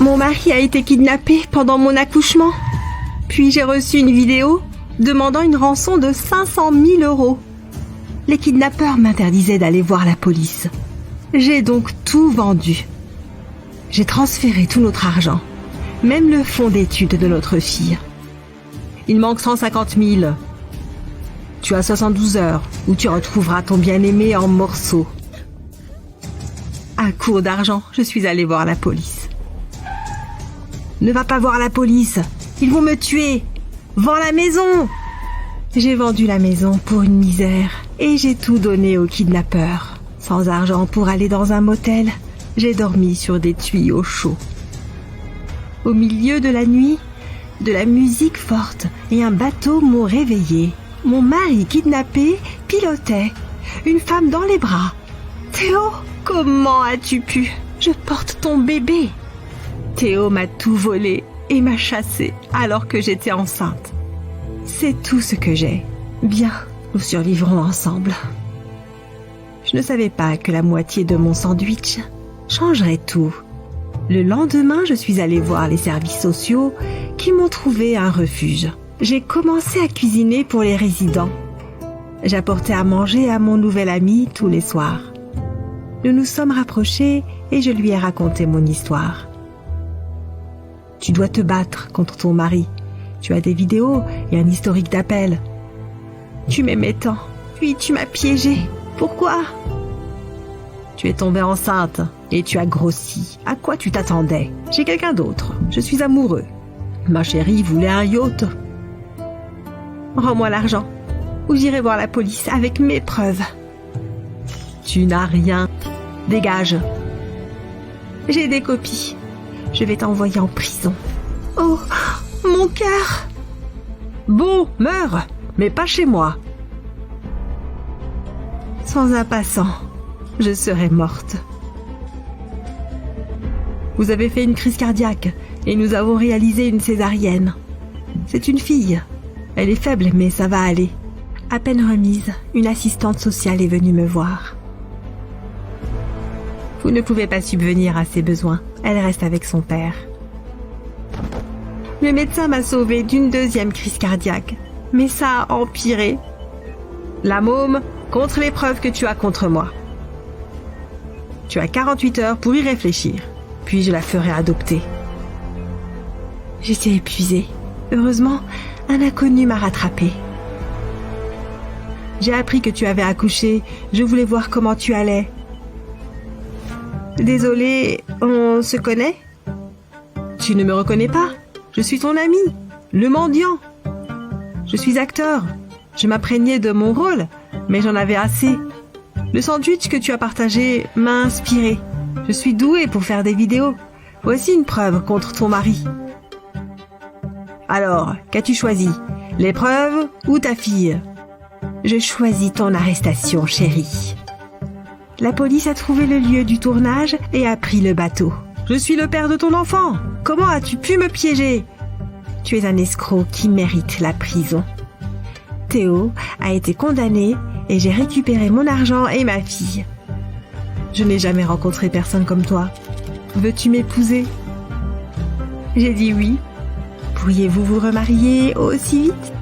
Mon mari a été kidnappé pendant mon accouchement. Puis j'ai reçu une vidéo demandant une rançon de 500 000 €. Les kidnappeurs m'interdisaient d'aller voir la police. J'ai donc tout vendu. J'ai transféré tout notre argent, même le fonds d'études de notre fille. Il manque 150 000. Tu as 72 heures où tu retrouveras ton bien-aimé en morceaux. À court d'argent, je suis allée voir la police. Ne va pas voir la police, ils vont me tuer. Vends la maison. J'ai vendu la maison pour une misère et j'ai tout donné aux kidnappeurs. Sans argent pour aller dans un motel, j'ai dormi sur des tuyaux chauds. Au milieu de la nuit, de la musique forte et un bateau m'ont réveillée. Mon mari kidnappé pilotait, une femme dans les bras. Théo, comment as-tu pu? Je porte ton bébé. Théo m'a tout volé et m'a chassée alors que j'étais enceinte. C'est tout ce que j'ai. Bien, nous survivrons ensemble. Je ne savais pas que la moitié de mon sandwich changerait tout. Le lendemain, je suis allée voir les services sociaux qui m'ont trouvé un refuge. J'ai commencé à cuisiner pour les résidents. J'apportais à manger à mon nouvel ami tous les soirs. Nous nous sommes rapprochés et je lui ai raconté mon histoire. Tu dois te battre contre ton mari. Tu as des vidéos et un historique d'appels. Tu m'aimais tant, puis tu m'as piégée. Pourquoi? Tu es tombée enceinte et tu as grossi. À quoi tu t'attendais? J'ai quelqu'un d'autre. Je suis amoureux. Ma chérie voulait un yacht. Rends-moi l'argent ou j'irai voir la police avec mes preuves. Tu n'as rien. Dégage. J'ai des copies. Je vais t'envoyer en prison. Oh, mon cœur! Bon, meurs, mais pas chez moi. Sans un passant, je serais morte. Vous avez fait une crise cardiaque et nous avons réalisé une césarienne. C'est une fille. Elle est faible, mais ça va aller. À peine remise, une assistante sociale est venue me voir. Vous ne pouvez pas subvenir à ses besoins. Elle reste avec son père. Le médecin m'a sauvée d'une deuxième crise cardiaque, mais ça a empiré. La môme contre les preuves que tu as contre moi. Tu as 48 heures pour y réfléchir, puis je la ferai adopter. J'étais épuisée. Heureusement, un inconnu m'a rattrapée. J'ai appris que tu avais accouché. Je voulais voir comment tu allais. Désolée, on se connaît? Tu ne me reconnais pas? Je suis ton ami, le mendiant. Je suis acteur. Je m'apprégnais de mon rôle, mais j'en avais assez. Le sandwich que tu as partagé m'a inspiré. Je suis douée pour faire des vidéos. Voici une preuve contre ton mari. Alors, qu'as-tu choisi? Les preuves ou ta fille? Je choisis ton arrestation, chérie. La police a trouvé le lieu du tournage et a pris le bateau. Je suis le père de ton enfant. Comment as-tu pu me piéger? Tu es un escroc qui mérite la prison. Théo a été condamné et j'ai récupéré mon argent et ma fille. Je n'ai jamais rencontré personne comme toi. Veux-tu m'épouser? J'ai dit oui. Pourriez-vous vous remarier aussi vite?